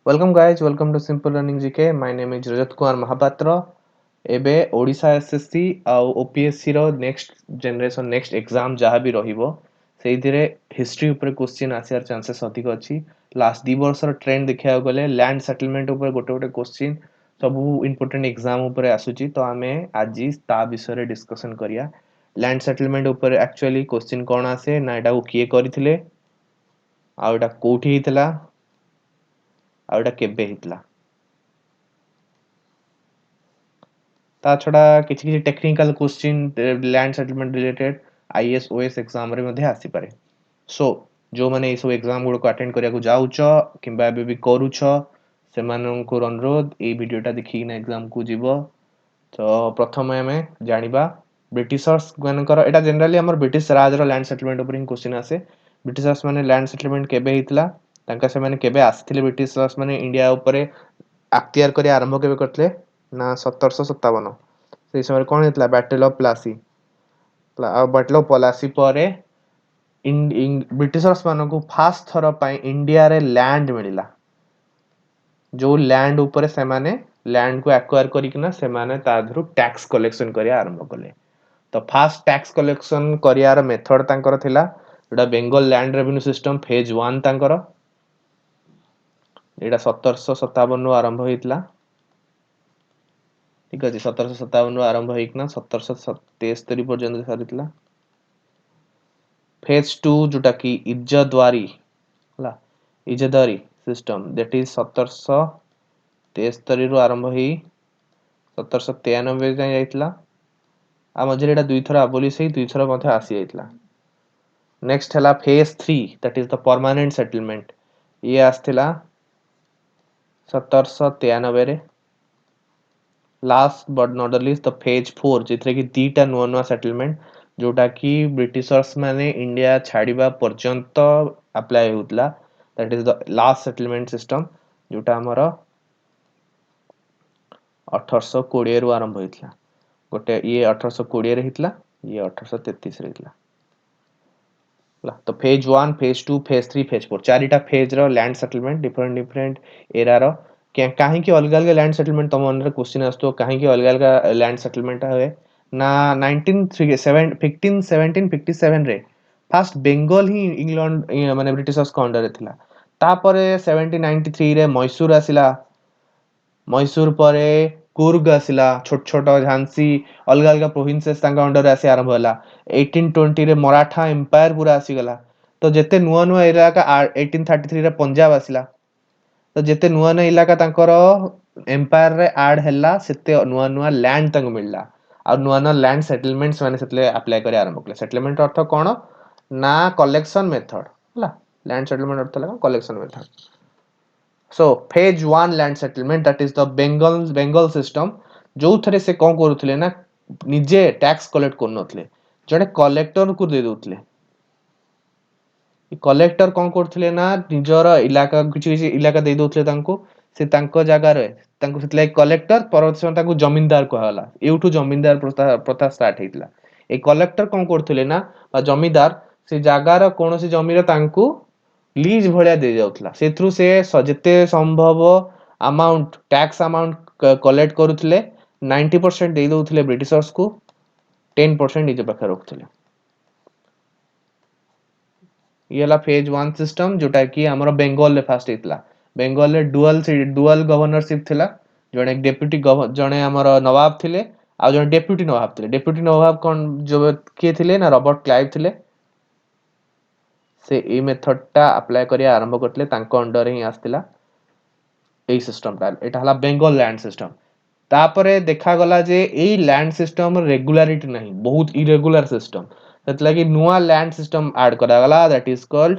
Welcome guys, welcome to Simple Learning GK. My name is Rajat Kumar Mahapatra. ଏବେ Odisha SSC ଆଉ OPSC ର next generation next exam ଯାହା ବି ରହିବ ସେଇଥିରେ history ଉପରେ କ୍ୱେଶ୍ଚିନ୍ ଆସିବାର ଚାନ୍ସେସ୍ ଅଧିକ ଅଛି। ଲାଷ୍ଟ 2 ବର୍ଷର ଟ୍ରେଣ୍ଡ ଦେଖିବାକୁ ଗଲେ ଲ୍ୟାଣ୍ଡ ସେଟଲମେଣ୍ଟ ଉପରେ ଗୋଟେ ଗୋଟେ କ୍ୱେଶ୍ଚିନ୍ ସବୁ ଇମ୍ପୋର୍ଟାଣ୍ଟ ଏକ୍ସାମ ଉପରେ ଆସୁଛି, ତ ଆମେ ଆଜି ତା ବିଷୟରେ ଡିସ୍କସନ କରିବା। ଲ୍ୟାଣ୍ଡ ସେଟଲମେଣ୍ଟ ଉପରେ ଆକ୍ଚୁଆଲି କ୍ୱେଶ୍ଚିନ୍ କ'ଣ ଆସେ ନା ଏଟାକୁ କିଏ କରିଥିଲେ, ଆଉ ଏଟା କୋଉଠି ହେଇଥିଲା, ଆଉ ଏଟା କେବେ ହେଇଥିଲା। ତା ଛଡ଼ା କିଛି କିଛି technical question land settlement related IAS OS exam ରେ ମଧ୍ୟ ଆସିପାରେ। ସୋ ଯୋଉମାନେ ଏଇ ସବୁ ଏକ୍ସାମ ଗୁଡ଼ିକୁ ଆଟେଣ୍ଡ କରିବାକୁ ଯାଉଛ କିମ୍ବା ଏବେ ବି କରୁଛ ସେମାନଙ୍କୁ ଅନୁରୋଧ ଏଇ ଭିଡ଼ିଓଟା ଦେଖିକିନା ଏକ୍ସାମକୁ ଯିବ। ତ ପ୍ରଥମେ ଆମେ ଜାଣିବା ବ୍ରିଟିଶର୍ସ ମାନଙ୍କର, ଏଟା ଜେନେରାଲି ଆମର ବ୍ରିଟିଶ ରାଜର ଲ୍ୟାଣ୍ଡ ସେଟଲମେଣ୍ଟ ଉପରେ ହିଁ କ୍ୱେଶ୍ଚିନ୍ ଆସେ। ବ୍ରିଟିଶର୍ସ ମାନେ ଲ୍ୟାଣ୍ଡ ସେଟଲମେଣ୍ଟ କେବେ ହେଇଥିଲା, ସେମାନେ କେବେ ଆସିଥିଲେ, ବ୍ରିଟିଶର୍ସ ମାନେ ଇଣ୍ଡିଆ ଉପରେ ଆକ୍ତିଆର କରିବା ଆରମ୍ଭ କେବେ କରିଥିଲେ ନା 1757। ସେଇ ସମୟରେ କ'ଣ ହେଇଥିଲା, ବ୍ୟାଟେଲ ଅଫ ପ୍ଲାସି। ଆଉ ବ୍ୟାଟେଲ ଅଫ ପ୍ଲାସି ପରେ ବ୍ରିଟିଶର୍ସ ମାନଙ୍କୁ ଫାର୍ଷ୍ଟ ଥର ପାଇଁ ଇଣ୍ଡିଆରେ ଲ୍ୟାଣ୍ଡ ମିଳିଲା, ଯୋଉ ଲ୍ୟାଣ୍ଡ ଉପରେ ସେମାନେ ଲ୍ୟାଣ୍ଡକୁ ଆକ୍ୱାର କରିକିନା ସେମାନେ ତା ଦେହରୁ ଟ୍ୟାକ୍ସ କଲେକ୍ସନ କରିବା ଆରମ୍ଭ କଲେ। ତ ଫାର୍ଷ୍ଟ ଟ୍ୟାକ୍ସ କଲେକ୍ସନ କରିବାର ମେଥଡ ତାଙ୍କର ଥିଲା ଯୋଉଟା Bengal land revenue system phase 1 ତାଙ୍କର। ଏଇଟା 1757 ଆରମ୍ଭ ହେଇଥିଲା। ଠିକ ଅଛି, 1757 ଆରମ୍ଭ ହେଇକିନା 1773 ପର୍ଯ୍ୟନ୍ତ ସରିଥିଲା। ଫେଜ୍ 2 ଯୋଉଟା କି ଇଜଦୱାରୀ ହେଲା, ଇଜଦୱାରୀ ସିଷ୍ଟମ ଦ୍ୟାଟ୍ ଇଜ 1773 ରୁ ଆରମ୍ଭ ହେଇ 1793 ଯାଏଁ ଯାଇଥିଲା। ଆଉ ମଝିରେ ଏଟା ଦୁଇଥର ଆବୋଲିଶ ହେଇ ଦୁଇଥର ମଧ୍ୟ ଆସି ଯାଇଥିଲା। ନେକ୍ସଟ ହେଲା phase 3 that is the permanent settlement. ଇଏ ଆସିଥିଲା 1793 ରେ। Last but not list the phase 4 ଯେଥିରେ କି ଦିଟା ନୂଆ ନୂଆ ସେଟଲମେଣ୍ଟ ଯୋଉଟା କି ବ୍ରିଟିଶର୍ସ ମାନେ ଇଣ୍ଡିଆ ଛାଡ଼ିବା ପର୍ଯ୍ୟନ୍ତ ଆପ୍ଲାଏ ହେଉଥିଲା। That is the last settlement system ଯୋଉଟା ଆମର 1820 ରୁ ଆରମ୍ଭ ହେଇଥିଲା। ଗୋଟେ ଇଏ 1820 ରେ ହେଇଥିଲା, ଇଏ 1833 ରେ ହେଇଥିଲା। ତ ଫେଜ୍ 1, ଫେଜ୍ 2, ଫେଜ୍ 3, ଫେଜ୍ 4 ଚାରିଟା ଫେଜ୍ ର ଲ୍ୟାଣ୍ଡ ସେଟଲମେଣ୍ଟ ଡିଫରେଣ୍ଟ ଏରାର। କାହିଁକି ଅଲଗା ଅଲଗା ଲ୍ୟାଣ୍ଡ ସେଟଲମେଣ୍ଟ ତମ ମନରେ କ୍ୱେଶ୍ଚିନ୍ ଆସୁଥିବ, କାହିଁକି ଅଲଗା ଅଲଗା ଲ୍ୟାଣ୍ଡ ସେଟଲମେଣ୍ଟ ହୁଏ ନା 1557 ରେ ଫାର୍ଷ୍ଟ ବେଙ୍ଗଲ ହିଁ ଇଂଲଣ୍ଡ ମାନେ ବ୍ରିଟିଶର୍ସଙ୍କ ଅଣ୍ଡରରେ ଥିଲା। ତାପରେ 1793 ରେ ମୈଶୂର ଆସିଲା, ମୈଶୂର ପରେ କୁର୍ଗ ଆସିଲା, ଛୋଟ ଛୋଟ ଝାନ୍ସୀ ଅଲଗା ଅଲଗା ପ୍ରୋଭିନ୍ସେସ୍ ତାଙ୍କ ଅଣ୍ଡରରେ ଆସି ଆରମ୍ଭ ହେଲା। 1820 ରେ ମରାଠା ଏମ୍ପାୟାର ପୁରା ଆସିଗଲା। ତ ଯେତେ ନୂଆ ନୂଆ ଇଲାକା 1833 ରେ ପଞ୍ଜାବ ଆସିଲା। ତ ଯେତେ ନୂଆ ନୂଆ ଇଲାକା ତାଙ୍କର ଏମ୍ପାୟାର ରେ ଆଡ ହେଲା ସେତେ ନୂଆ ନୂଆ ଲ୍ୟାଣ୍ଡ ତାଙ୍କୁ ମିଳିଲା। ଆଉ ନୂଆ ନୂଆ ଲ୍ୟାଣ୍ଡ ସେଟଲମେଣ୍ଟ ସେମାନେ ସେତେବେଳେ ଆପ୍ଲାଏ କରିବା ଆରମ୍ଭ କଲେ। ସେଟଲମେଣ୍ଟ ଅର୍ଥ କ'ଣ ନା କଲେକ୍ସନ ମେଥଡ ହେଲା। ଲ୍ୟାଣ୍ଡ ସେଟଲମେଣ୍ଟ ଅର୍ଥ ହେଲା collection method. So phase 1 land settlement that is the Bengal system ଯୋଉଥିରେ ସେ କ'ଣ କରୁଥିଲେ ନା ନିଜେ ଟ୍ୟାକ୍ସ କଲେକ୍ଟ କରୁନଥିଲେ, ଜଣେ କଲେକ୍ଟରକୁ ଦେଇ ଦଉଥିଲେ। କଲେକ୍ଟର କ'ଣ କରୁଥିଲେ ନା ନିଜର ଇଲାକା କିଛି କିଛି ଇଲାକା ଦେଇ ଦଉଥିଲେ ତାଙ୍କୁ, ସେ ତାଙ୍କ ଜାଗାରେ ତାଙ୍କୁ ସେଥିଲାଗି କଲେକ୍ଟର, ପରବର୍ତ୍ତୀ ସମୟରେ ତାଙ୍କୁ ଜମିଦାର କୁହାଗଲା। ଏଇଠୁ ଜମିଦାର ପ୍ରଥା ଷ୍ଟାର୍ଟ ହେଇଥିଲା। ଏଇ କଲେକ୍ଟର କ'ଣ କରୁଥିଲେ ନା ବା ଜମିଦାର ସେ ଜାଗାର କୌଣସି ଜମିର ତାଙ୍କୁ ଲିଜ୍ ଭଳିଆ ଦେଇ ଯାଉଥିଲା। ସେଥିରୁ ସେ ଯେତେ ସମ୍ଭବ ଆମାଉଣ୍ଟ ଟ୍ୟାକ୍ସ ଆମାଉଣ୍ଟ କଲେକ୍ଟ କରୁଥିଲେ। 90% ଦେଇ ଦଉଥିଲେ ବ୍ରିଟିଶର୍ସକୁ, 10% ନିଜ ପାଖରେ ରଖୁଥିଲେ। ଇଏ ହେଲା ଫେଜ୍ 1 ସିଷ୍ଟମ ଯୋଉଟା କି ଆମର ବେଙ୍ଗଲରେ ଫାଷ୍ଟ ହେଇଥିଲା। ବେଙ୍ଗଲରେ ଡୁଆଲ ଗଭର୍ଣ୍ଣରସିପ ଥିଲା। ଜଣେ ଡେପୁଟି ଜଣେ ଆମର ନବାବ ଥିଲେ, ଆଉ ଜଣେ ଡେପୁଟି ନବାବ ଥିଲେ। ଡେପୁଟି ନବାବ କ'ଣ କିଏ ଥିଲେ ନା ରବର୍ଟ କ୍ଲାଇଭ ଥିଲେ। ସେ ଏଇ ମେଥଡଟା ଆପ୍ଲାଏ କରିବା ଆରମ୍ଭ କରିଥିଲେ, ତାଙ୍କ ଅଣ୍ଡରରେ ହିଁ ଆସିଥିଲା ଏଇ ସିଷ୍ଟମଟା। ଏଇଟା ହେଲା ବେଙ୍ଗଲ ଲ୍ୟାଣ୍ଡ ସିଷ୍ଟମ। ତାପରେ ଦେଖାଗଲା ଯେ ଏଇ ଲ୍ୟାଣ୍ଡ ସିଷ୍ଟମ ରେଗୁଲାରିଟି ନାହିଁ, ବହୁତ ଇରେଗୁଲାର ସିଷ୍ଟମ। ସେଥିଲାଗି ନୂଆ ଲ୍ୟାଣ୍ଡ ସିଷ୍ଟମ ଆଡ କରାଗଲା ଦ୍ୟାଟ୍ ଇଜ କଲ୍ଡ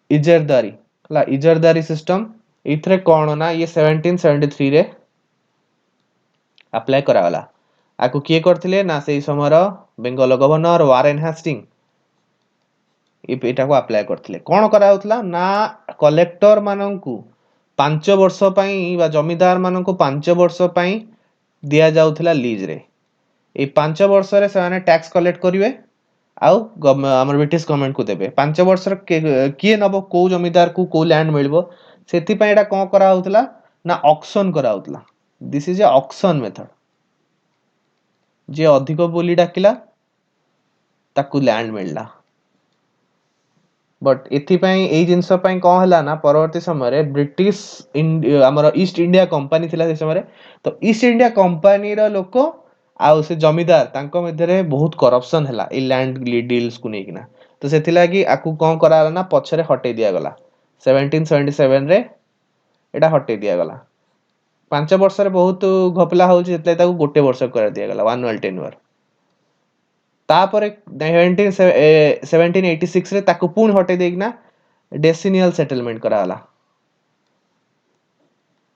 ଇଜରଦାରୀ ହେଲା। ଇଜରଦାରୀ ସିଷ୍ଟମ ଏଇଥିରେ କ'ଣ ନା ଇଏ 1773 ରେ ଆପ୍ଲାଏ କରାଗଲା। ଆକୁ କିଏ କରିଥିଲେ ନା ସେଇ ସମୟର ବେଙ୍ଗଲ ଗଭର୍ଣ୍ଣର ୱାରେନ ହାଷ୍ଟିଙ୍ଗ ଏଟାକୁ ଆପ୍ଲାଏ କରିଥିଲେ। କ'ଣ କରାଯାଉଥିଲା ନା କଲେକ୍ଟର ମାନଙ୍କୁ 5 ବର୍ଷ ପାଇଁ ବା ଜମିଦାର ମାନଙ୍କୁ 5 ବର୍ଷ ପାଇଁ ଦିଆଯାଉଥିଲା ଲିଜରେ। ଏଇ 5 ବର୍ଷରେ ସେମାନେ ଟ୍ୟାକ୍ସ କଲେକ୍ଟ କରିବେ ଆଉ ଆମର ବ୍ରିଟିଶ ଗଭର୍ଣ୍ଣମେଣ୍ଟକୁ ଦେବେ। 5 ବର୍ଷର କିଏ ନବ, କୋଉ ଜମିଦାରକୁ କୋଉ ଲ୍ୟାଣ୍ଡ ମିଳିବ ସେଥିପାଇଁ ଏଟା କଣ କରା ହଉଥିଲା ନା ଅକ୍ସନ କରା ହଉଥିଲା। This is a auction method. ଯିଏ ଅଧିକ ବୋଲି ଡାକିଲା ତାକୁ ଲ୍ୟାଣ୍ଡ ମିଳିଲା। ବଟ୍ ଏଥିପାଇଁ ଏଇ ଜିନିଷ ପାଇଁ କଣ ହେଲା ନା ପରବର୍ତ୍ତୀ ସମୟରେ ବ୍ରିଟିଶ ଆମର ଇଷ୍ଟ ଇଣ୍ଡିଆ କମ୍ପାନୀ ଥିଲା ସେ ସମୟରେ, ତ ଇଷ୍ଟ ଇଣ୍ଡିଆ କମ୍ପାନୀର ଲୋକ ଆଉ ସେ ଜମିଦାର ତାଙ୍କ ମଧ୍ୟରେ ବହୁତ କରପସନ ହେଲା ଏଇ ଲ୍ୟାଣ୍ଡ ଡିଲ୍ସକୁ ନେଇକିନା। ତ ସେଥିଲାଗି ଆକୁ କଣ କରାଗଲା ନା ପଛରେ ହଟେଇ ଦିଆଗଲା। 1777 ରେ ଏଟା ହଟେଇ ଦିଆଗଲା। 5 ବର୍ଷରେ ବହୁତ ଘପଲା ହଉଛି, ସେଥିଲାଗି ତାକୁ ଗୋଟେ ବର୍ଷ କରି ଦିଆଗଲା, 1 year tenure। ତାପରେ 1786 ରେ ତାକୁ ପୁଣି ହଟେଇ ଦେଇକିନା ଡେସିନିୟଲ ସେଟଲମେଣ୍ଟ କରାଗଲା,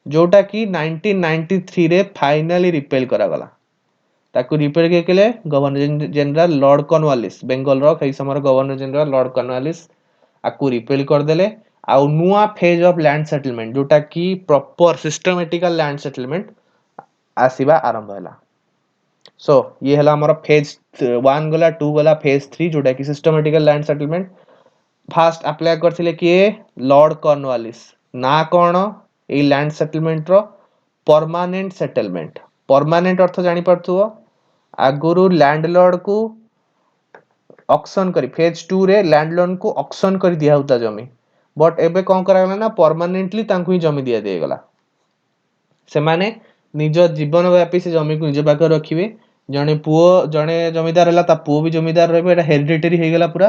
ଯୋଉଟା କି 1993 ରେ ଫାଇନାଲି ରିପେଲ କରାଗଲା। ତାକୁ ରିପେଲ କିଏ କଲେ? ଗଭର୍ଣ୍ଣର ଜେନେରାଲ ଲର୍ଡ କର୍ନୱାଲିସ, ବେଙ୍ଗଲର ସେଇ ସମୟର ଗଭର୍ଣ୍ଣର ଜେନେରାଲ ଲର୍ଡ କର୍ନୱାଲିସ ଆକୁ ରିପେଲ କରିଦେଲେ। ଆଉ ନୂଆ ଫେଜ ଅଫ ଲ୍ୟାଣ୍ଡ ସେଟଲମେଣ୍ଟ, ଯୋଉଟା କି ପ୍ରପର ସିଷ୍ଟମେଟିକାଲ ଲ୍ୟାଣ୍ଡ ସେଟଲମେଣ୍ଟ ଆସିବା ଆରମ୍ଭ ହେଲା। ସୋ ये ହେଲା ଆମର ଫେଜ 1 ଗଲା, 2 ଗଲା, ଫେଜ 3 ଯୋଉଟା କି ସିଷ୍ଟମେଟିକାଲ ଲ୍ୟାଣ୍ଡ ସେଟଲମେଣ୍ଟ। ଫାଷ୍ଟ ଆପ୍ଲାଏ କରିଥିଲେ କିଏ? ଲର୍ଡ କର୍ନୱାଲିସ। ନା କଣ ଏଇ ଲ୍ୟାଣ୍ଡ ସେଟଲମେଣ୍ଟ ର? Permanent settlement. ପରମାନେଣ୍ଟ ଅର୍ଥ ଜାଣିପାରୁଥିବ, ଆଗରୁ ଲ୍ୟାଣ୍ଡ ଲର୍ଡ କୁ ଅକ୍ସନ କରି ଫେଜ 2 ରେ ଲ୍ୟାଣ୍ଡ ଲର୍ଡ କୁ ଅକ୍ସନ କରି ଦିଆ ହଉଥିଲା ଜମି, ବଟ୍ ଏବେ କଣ କରାଗଲା ନା ପରମାନେଣ୍ଟଲି ତାଙ୍କୁ ହିଁ ଜମି ଦିଆ ଦିଆଗଲା। ସେମାନେ ନିଜ ଜୀବନ ବ୍ୟାପୀ ସେ ଜମିକୁ ନିଜ ପାଖରେ ରଖିବେ। ଜଣେ ପୁଅ ଜଣେ ଜମିଦାର ହେଲା, ତା ପୁଅ ବି ଜମିଦାର ରହିବ, ଏଟା ହେରିଡିଟେରୀ ହେଇଗଲା ପୁରା।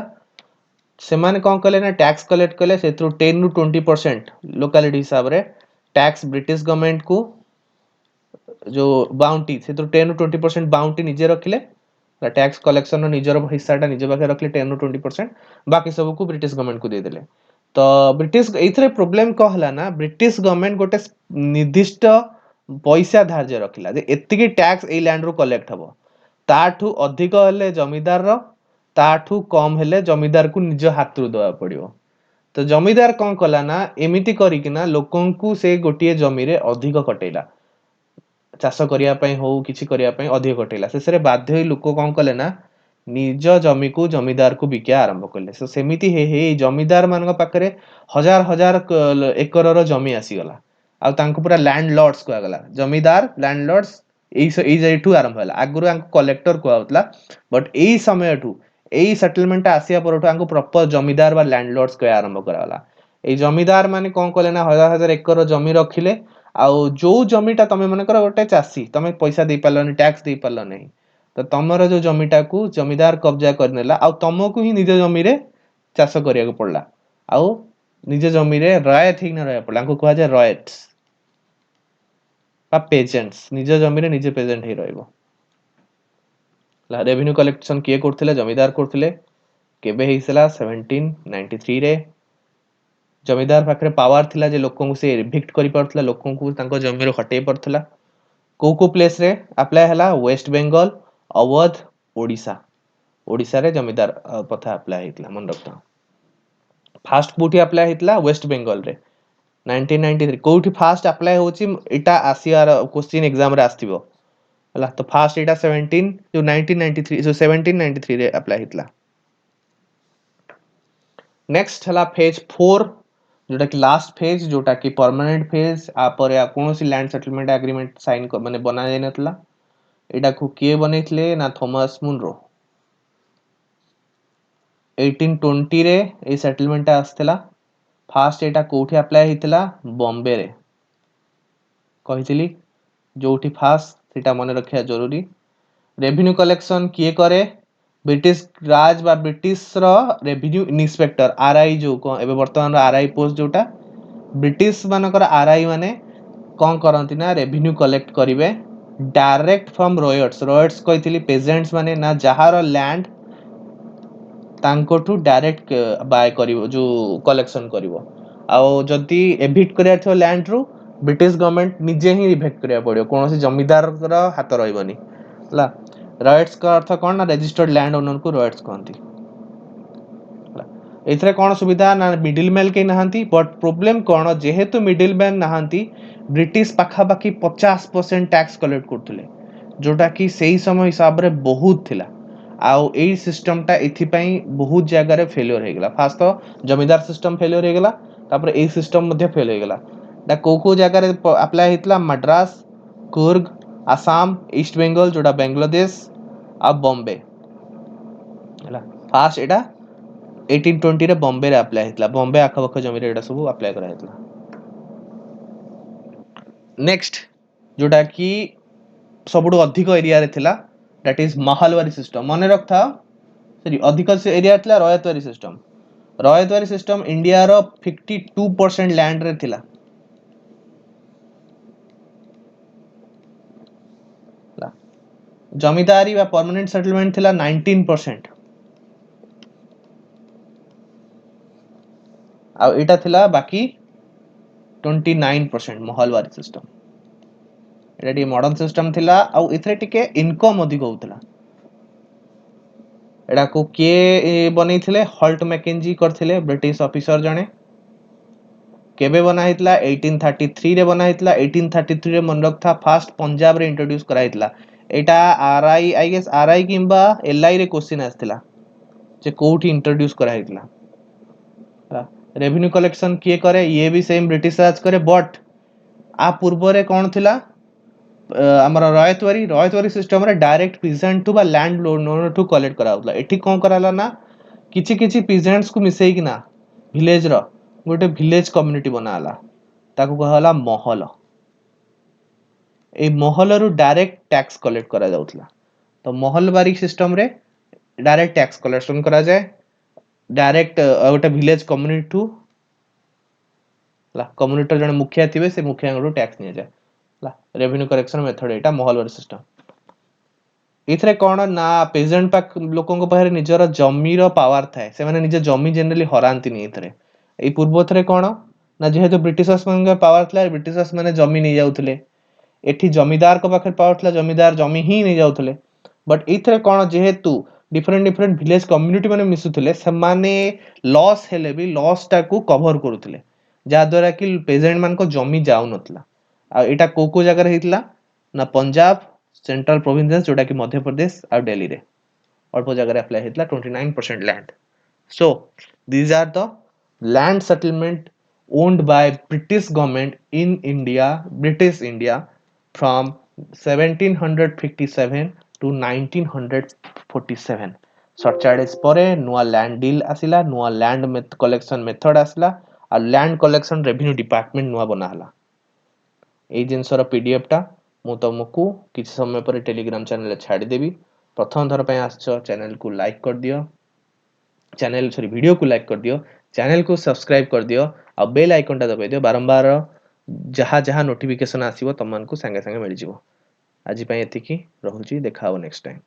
ସେମାନେ କଣ କଲେ ନା ଟ୍ୟାକ୍ସ କଲେକ୍ଟ କଲେ, ସେଥିରୁ 10 ରୁ 20% ଲୋକାଲିଟି ହିସାବରେ ଟ୍ୟାକ୍ସ ବ୍ରିଟିଶ ଗଭର୍ଣ୍ଣମେଣ୍ଟ କୁ ଯୋଉ ବାଉଣ୍ଟି, ସେଥିରୁ 10 ରୁ 20% ବାଉଣ୍ଟି ନିଜେ ରଖିଲେ। ଟ୍ୟାକ୍ସ କଲେକ୍ସନ ନିଜର ହିସାଟା ନିଜ ପାଖରେ ରଖିଲେ 10 ରୁ 20%, ବାକି ସବୁକୁ ବ୍ରିଟିଶ ଗଭର୍ଣ୍ଣମେଣ୍ଟ କୁ ଦେଇଦେଲେ। ତ ବ୍ରିଟିଶ ଏଇଥିରେ ପ୍ରୋବ୍ଲେମ କଣ ହେଲା ନା ବ୍ରିଟିଶ ଗଭର୍ଣ୍ଣମେଣ୍ଟ ଗୋଟେ ନିର୍ଦ୍ଦିଷ୍ଟ ପଇସା ଧାର୍ଯ୍ୟ ରଖିଲା ଯେ ଏତିକି ଟ୍ୟାକ୍ସ ଏଇ ଲ୍ୟାଣ୍ଡ ରୁ କଲେକ୍ଟ ହବ। ତାଠୁ ଅଧିକ ହେଲେ ଜମିଦାରର, ତାଠୁ କମ ହେଲେ ଜମିଦାରକୁ ନିଜ ହାତରୁ ଦେବାକୁ ପଡିବ। ତ ଜମିଦାର କଣ କଲା ନା ଏମିତି କରିକିନା ଲୋକଙ୍କୁ ସେ ଗୋଟିଏ ଜମିରେ ଅଧିକ କଟେଇଲା। ଚାଷ କରିବା ପାଇଁ ହଉ କିଛି କରିବା ପାଇଁ ଅଧିକ କଟେଇଲା। ଶେଷରେ ବାଧ୍ୟ ହୋଇ ଲୋକ କଣ କଲେ ନା ନିଜ ଜମିକୁ ଜମିଦାରକୁ ବିକିବା ଆରମ୍ଭ କଲେ। ସେମିତି ହେଇ ହେଇ ଜମିଦାର ମାନଙ୍କ ପାଖରେ ହଜାର ହଜାର ଏକରର ଜମି ଆସିଗଲା, ଆଉ ତାଙ୍କୁ ପୁରା ଲ୍ୟାଣ୍ଡ ଲର୍ଡସ କୁହାଗଲା। ଜମିଦାର ଲ୍ୟାଣ୍ଡ ଲର୍ଡସ ଏଇଠୁ ଆରମ୍ଭ ହେଲା। ଆଗରୁ ଆଙ୍କୁ କଲେକ୍ଟର କୁହାଯାଉଥିଲା, ବଟ୍ ଏଇ ସମୟଠୁ ଏଇ ସେଟଲମେଣ୍ଟ ଟା ଆସିବା ପରଠୁ ଆଙ୍କୁ ପ୍ରପର ଜମିଦାର ବା ଲ୍ୟାଣ୍ଡ ଲର୍ଡସ କହିବା ଆରମ୍ଭ କରାଗଲା। ଏଇ ଜମିଦାର ମାନେ କଣ କଲେ ନା ହଜାର ହଜାର ଏକର ଜମି ରଖିଲେ, ଆଉ ଯୋଉ ଜମିଟା ତମେ ମନେକର ଗୋଟେ ଚାଷୀ, ତମେ ପଇସା ଦେଇ ପାରିଲନି, ଟ୍ୟାକ୍ସ ଦେଇ ପାରିଲ ନାହିଁ, ତ ତମର ଯୋଉ ଜମିଟାକୁ ଜମିଦାର କବ୍ଜା କରିନେଲା, ଆଉ ତମକୁ ହିଁ ନିଜ ଜମିରେ ଚାଷ କରିବାକୁ ପଡିଲା, ଆଉ ନିଜ ଜମିରେ ରୟତ ହେଇକିନା ରହିବାକୁ ପଡିଲା। ଆଙ୍କୁ କୁହାଯାଏ ରୟଟ୍ସ ବା ପେଜେଣ୍ଟସ। ନିଜ ଜମିରେ ନିଜେ ପେଜେଣ୍ଟ ହେଇ ରହିବ। ରେଭିନ୍ୟୁ କଲେକ୍ସନ କିଏ କରୁଥିଲେ? ଜମିଦାର କରୁଥିଲେ। କେବେ ହେଇଥିଲା? 1793 ରେ। ଜମିଦାର ପାଖରେ ପାୱାର ଥିଲା ଯେ ଲୋକଙ୍କୁ ସେ ଏଭିକ୍ଟ କରିପାରୁଥିଲା, ଲୋକଙ୍କୁ ତାଙ୍କ ଜମିରୁ ହଟେଇ ପାରୁଥିଲା। କୋଉ କୋଉ ପ୍ଲେସ ରେ ଆପ୍ଲାଏ ହେଲା? ୱେଷ୍ଟ ବେଙ୍ଗଲ, ଅୱଧ, ଓଡିଶା। ଓଡିଶାରେ ଜମିଦାର ପ୍ରଥା ଆପ୍ଲାଏ ହେଇଥିଲା, ମନେ ରଖିଥାଅ। ଫାଷ୍ଟ କୋଉଠି ଆପ୍ଲାଏ ହେଇଥିଲା? ୱେଷ୍ଟ ବେଙ୍ଗଲରେ 1993। କୋଉଠି ଫାଷ୍ଟ ଆପ୍ଲାଏ ହଉଛି ଏଇଟା ଆସିବାର କ୍ୱେଶ୍ଚିନ୍ ଏକ୍ସାମ ରେ ଆସିଥିବ ହେଲା। ତ ଫାଷ୍ଟ ଏଇଟା 1793 ରେ ଆପ୍ଲାଏ ହେଇଥିଲା। ନେକ୍ସଟ ହେଲା ଫେଜ 4, जोटा कि लास्ट फेज, जोटा कि परमानेंट फेज। आपर कौन लैंड सेटलमेंट एग्रीमेंट साइन माने बना जाई नथला। एटा को किए बनैथिले ना थॉमस मुनरो। 1820 रे ए सेटलमेंट आस्थिला। फास्ट एटा कोठी अप्लाई हितला? बॉम्बे रे। कहिथिली जोठी फास्ट सेटा मन रखिया जरूरी। रेवेन्यू कलेक्शन किए करे? ब्रिटिश राज बा ब्रिटिश रो रेवेन्यू इन्स्पेक्टर आरआई, जो एबे वर्तमान आरआई पोस्ट जोटा ब्रिटिश मानकर आरआई माने कौन करती ना रेवेन्यू कलेक्ट करेंगे डायरेक्ट फ्रॉम रॉयट्स। रॉयट्स कही पेजेंट्स माने ना जहार लैंड तांकोठू डायरेक्ट बाय करिवो, जो कलेक्शन करिवो। आउ जदी एविक्ट करिया थो लैंड रु, ब्रिटिश गवर्नमेंट निजे ही इविक्ट करिया पड़ियो, कोनोसी जमीदार रा हाथ रहइबनी हला। रॉयट्स का अर्थ कोन ना रजिस्टर्ड लैंड ओनर को रॉयट्स कहंती। एथरे कोन सुविधा ना मिडिल मैन के नहांती, बट प्रॉब्लम कोन जेहेतु मिडिल मैन नहांती, ब्रिटिश पाखा बाकी 50% टैक्स कलेक्ट करथुले, जोटा कि सेही समय हिसाब रे बहुत थिला। आउ एई सिस्टम टा एथि पई बहुत जगह रे फेलियर हे गेला। फास्ट तो जमींदार सिस्टम फेलियर हे गेला, तापर ए सिस्टम मध्ये फेल हो गेला दा को जगह रे अप्लाई हितला मद्रास कुर्ग आसाम ईस्ट बेंगल जोटा बांग्लादेश आ बॉम्बे हला फास्ट एटा 1820 रे बॉम्बे रे अप्लाई हितला बॉम्बे आखबख जमी रे एटा सब अप्लाई करा हितला नेक्स्ट जोटा कि सबुठु अधिक एरिया रे थिला दैट इज महलवारी सिस्टम मने रखथा सॉरी अधिक से एरिया थिला रयतवारी सिस्टम इंडिया रो 52% लैंड रे थिला जमींदारी व परमानेंट सेटलमेंट थिला 19% आ एटा थिला बाकी 29% महलवारी सिस्टम एटा टी मॉडर्न सिस्टम थिला आ इथरे टिके इनकम अधिक होउतला एटा को के बनेइथिले हॉल्ट मैकेंजी करथिले ब्रिटिश ऑफिसर जणे केबे बना हितला 1833 रे बना हितला 1833 रे मन रखथा फास्ट पंजाब रे इंट्रोड्यूस करा हितला एटा आरआई आई गेस आरआई किंबा एलआई रे क्वेश्चन आस्थिला जे कोठी इंट्रोड्यूस करा हितला रेवेन्यू कलेक्शन किए करे ये भी सेम ब्रिटिश राज करे बट आ पूर्व रे कोन थिला हमर रयतवारी सिस्टम रे डायरेक्ट पीजेंट टू बा लैंड ओनर टू कलेक्ट करा होतला एठी कोन कराला ना किछि किछि पीजेंट्स को मिसेई कि ना विलेज रो गोटे विलेज कम्युनिटी बनाला ताको कहला महल ए महल रु डायरेक्ट टैक्स कलेक्ट करा जाउतला तो महलवारी सिस्टम रे डायरेक्ट टैक्स कलेक्शन करा जाए डायरेक्ट गोटे विलेज कम्युनिटी टू ला कम्युनिटी जने मुखिया थिबे से मुखिया को टैक्स निया जाए ला रेवेन्यू कलेक्शन मेथड एटा महलवारी सिस्टम इथरे कोन ना पेजेंट पाक लोकन को पाखरे निजर जमी रो पावर थाए से माने निज जमी जनरली हरांती नि इथरे ए पूर्व थरे कोन ना जेहेतु ब्रिटिशर्स मन पावर थला ब्रिटिशर्स माने जमी नै जाउथले एठी जमीदार को पाखरे पावर थला जमीदार जमी ही नै जाउथले बट इथरे कोन जेहेतु डिफरेंट डिफरेंट विलेज कम्युनिटी माने मिसुथले से माने लॉस हेले भी लॉस टा को कवर करूथले जा द्वारा कि पेजेंट मान को जमी जाउ नथला आ एटा को जगह रे हितला ना पंजाब सेंट्रल प्रोविंसेस जोटा कि मध्य प्रदेश और दिल्ली रे अल्प जगह रे अप्लाई हितला 29% land so these are the land settlement owned by British government in British India from 1757 to 1947 47 परे नुआ लैंड डील आसिला नुआ लैंड कलेक्शन मेथड आसिला आ लैंड कलेक्शन रेवेन्यू डिपार्टमेंट नुआ बनाला ए जिनसर पीडीएफ टा मु तुमको किसी समय पर टेलीग्राम चैनल छाड़ी देबी प्रथम थर पे आछो चैनल को लाइक कर दियो चैनल सॉरी वीडियो को लाइक कर दियो चैनल को सब्सक्राइब कर दियो आ बेल आइकन टा दबाइ दियो बारंबार जहा जहा नोटिफिकेशन आसीबो तमन को संगे संगे मिल जिवो आज पय एतिकी रहूची देखा हो नेक्स्ट टाइम।